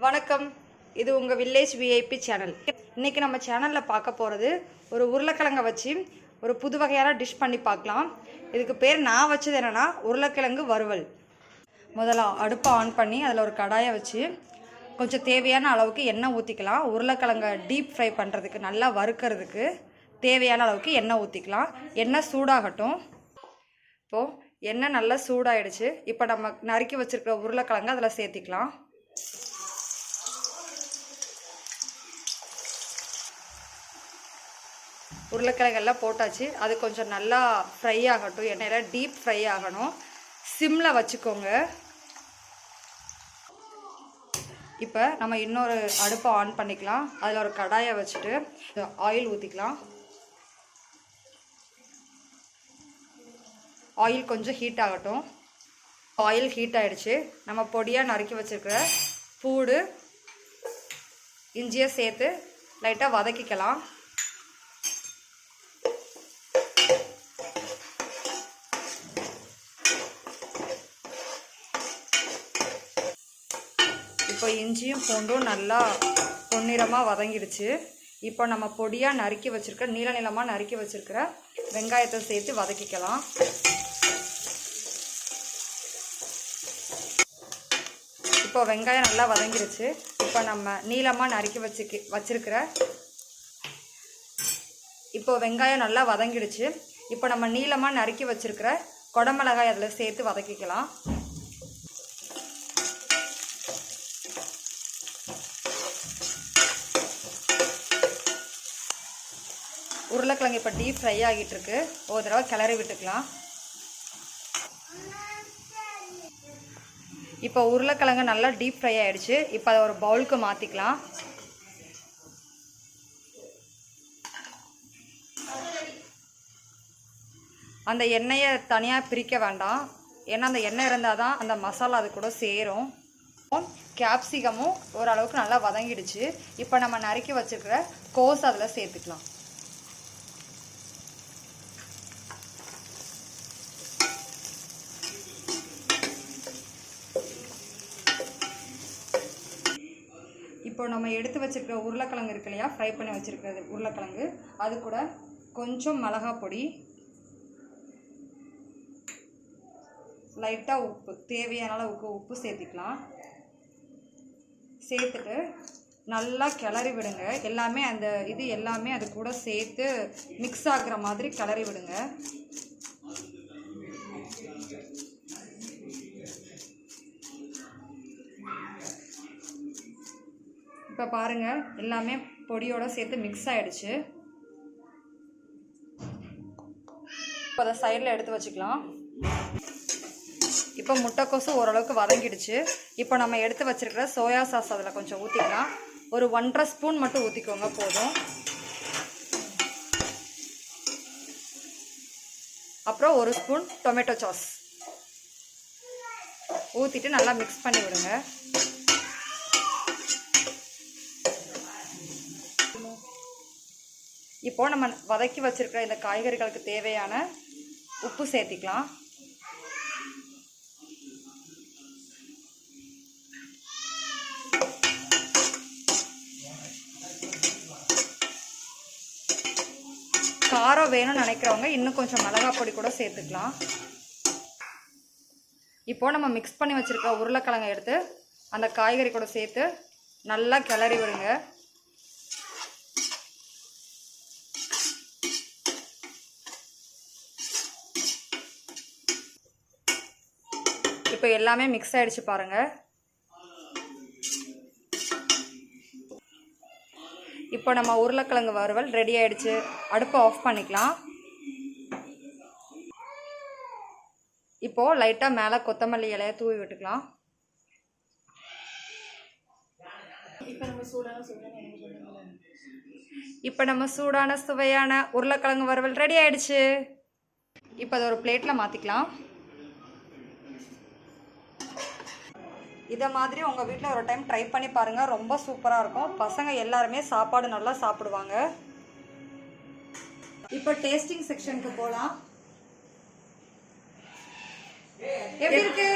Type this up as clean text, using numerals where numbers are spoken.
வணக்கம், இது உங்கள் வில்லேஜ் விஐபி சேனல். இன்றைக்கி நம்ம சேனலில் பார்க்க போகிறது ஒரு உருளைக்கிழங்கை வச்சு ஒரு புது வகையான டிஷ் பண்ணி பார்க்கலாம். இதுக்கு பேர் நான் வச்சது என்னென்னா உருளைக்கிழங்கு வறுவல். முதல்ல அடுப்பை ஆன் பண்ணி அதில் ஒரு கடாயை வச்சு கொஞ்சம் தேவையான அளவுக்கு எண்ணெய் ஊற்றிக்கலாம். உருளைக்கிழங்கை டீப் ஃப்ரை பண்ணுறதுக்கு, நல்லா வறுக்கிறதுக்கு தேவையான அளவுக்கு எண்ணெய் ஊற்றிக்கலாம். எண்ணெய் சூடாகட்டும். இப்போது எண்ணெய் நல்லா சூடாகிடுச்சு. இப்போ நம்ம நறுக்கி வச்சுருக்கிற உருளைக்கிழங்கு அதில் சேர்த்திக்கலாம். உருளைக்கிழங்கெல்லாம் போட்டாச்சு. அது கொஞ்சம் நல்லா ஃப்ரை ஆகட்டும். எண்ணெயில் டீப் ஃப்ரை ஆகணும். சிம்மில் வச்சுக்கோங்க. இப்போ நம்ம இன்னொரு அடுப்பை ஆன் பண்ணிக்கலாம். அதில் ஒரு கடாயை வச்சுட்டு ஆயில் ஊற்றிக்கலாம். ஆயில் கொஞ்சம் ஹீட் ஆகட்டும். ஆயில் ஹீட் ஆகிடுச்சு. நம்ம பொடியாக நறுக்கி வச்சுருக்கிற பூடு, இஞ்சியை சேர்த்து லைட்டாக வதக்கிக்கலாம். இப்போ இஞ்சியும் பூண்டும் நல்லா பொன்னிறமாக வதங்கிடுச்சு. இப்போ நம்ம பொடியாக நறுக்கி வச்சுருக்க, நீள நீளமாக நறுக்கி வச்சுருக்கிற வெங்காயத்தை சேர்த்து வதக்கிக்கலாம். இப்போ வெங்காயம் நல்லா வதங்கிடுச்சு. இப்போ நம்ம நீளமாக நறுக்கி வச்சிருக்கிற இப்போ வெங்காயம் நல்லா வதங்கிடுச்சு. இப்போ நம்ம நீளமாக நறுக்கி வச்சுருக்கிற குடமிளகாய் அதில் சேர்த்து வதக்கிக்கலாம். உருளைக்கிழங்கு இப்போ டீப் ஃப்ரை ஆகிட்டு இருக்கு. ஒரு தடவை கிளறி விட்டுக்கலாம். இப்போ உருளைக்கிழங்கு நல்லா டீப் ஃப்ரை ஆகிடுச்சு. இப்போ அதை ஒரு பவுலுக்கு மாற்றிக்கலாம். அந்த எண்ணெயை தனியாக பிரிக்க வேண்டாம். ஏன்னா அந்த எண்ணெய் இருந்தால் தான் அந்த மசாலா அது கூட சேரும். கேப்சிகமும் ஓரளவுக்கு நல்லா வதங்கிடுச்சு. இப்போ நம்ம நறுக்கி வச்சுருக்கிற கோஸ் அதில் சேர்த்துக்கலாம். இப்போ நம்ம எடுத்து வச்சுருக்கிற உருளைக்கிழங்கு இருக்கு இல்லையா, ஃப்ரை பண்ணி வச்சுருக்கிறது உருளைக்கிழங்கு, அது கூட கொஞ்சம் மிளகாய் பொடி, லைட்டாக உப்பு, தேவையான அளவுக்கு உப்பு சேர்த்துக்கலாம். சேர்த்துட்டு நல்லா கிளறி விடுங்க. எல்லாமே அந்த எல்லாமே அது கூட சேர்த்து மிக்ஸ் ஆகுற மாதிரி கிளறி விடுங்க. இப்போ பாருங்கள், எல்லாமே பொடியோடு சேர்த்து மிக்ஸ் ஆகிடுச்சு. இப்போ அதை சைடில் எடுத்து வச்சுக்கலாம். இப்போ முட்டைக்கோசு ஓரளவுக்கு வதங்கிடுச்சு. இப்போ நம்ம எடுத்து வச்சுருக்கிற சோயா சாஸ் அதில் கொஞ்சம் ஊற்றிக்கலாம். ஒரு 1.5 ஸ்பூன் மட்டும் ஊற்றிக்கோங்க, போதும். அப்புறம் 1 ஸ்பூன் டொமேட்டோ சாஸ் ஊற்றிட்டு நல்லா மிக்ஸ் பண்ணி விடுங்க. இப்போது நம்ம வதக்கி வச்சுருக்கிற இந்த காய்கறிகளுக்கு தேவையான உப்பு சேர்த்திக்கலாம். காரம் வேணும்னு நினைக்கிறவங்க இன்னும் கொஞ்சம் மிளகாய் பொடி கூட சேர்த்துக்கலாம். இப்போது நம்ம மிக்ஸ் பண்ணி வச்சுருக்க உருளைக்கிழங்கை எடுத்து அந்த காய்கறி கூட சேர்த்து நல்லா கிளறி விடுங்க. இப்போ எல்லாமே மிக்ஸ் ஆகிடுச்சு பாருங்கள். இப்போ நம்ம உருளைக்கிழங்கு வறுவல் ரெடி ஆகிடுச்சு. அடுப்பை ஆஃப் பண்ணிக்கலாம். இப்போது லைட்டாக மேலே கொத்தமல்லி இலையை தூவி விட்டுக்கலாம். இப்போ நம்ம சூடான சுவையான உருளைக்கிழங்கு வறுவல் ரெடி ஆகிடுச்சு. இப்போ அதை ஒரு பிளேட்டில் மாற்றிக்கலாம். இதை மாதிரி உங்கள் வீட்டில் ஒரு டைம் ட்ரை பண்ணி பாருங்கள். ரொம்ப சூப்பராக இருக்கும். பசங்க எல்லாருமே சாப்பாடு நல்லா சாப்பிடுவாங்க. இப்போ டேஸ்டிங் செக்ஷனுக்கு போகலாம். எப்படி இருக்கு?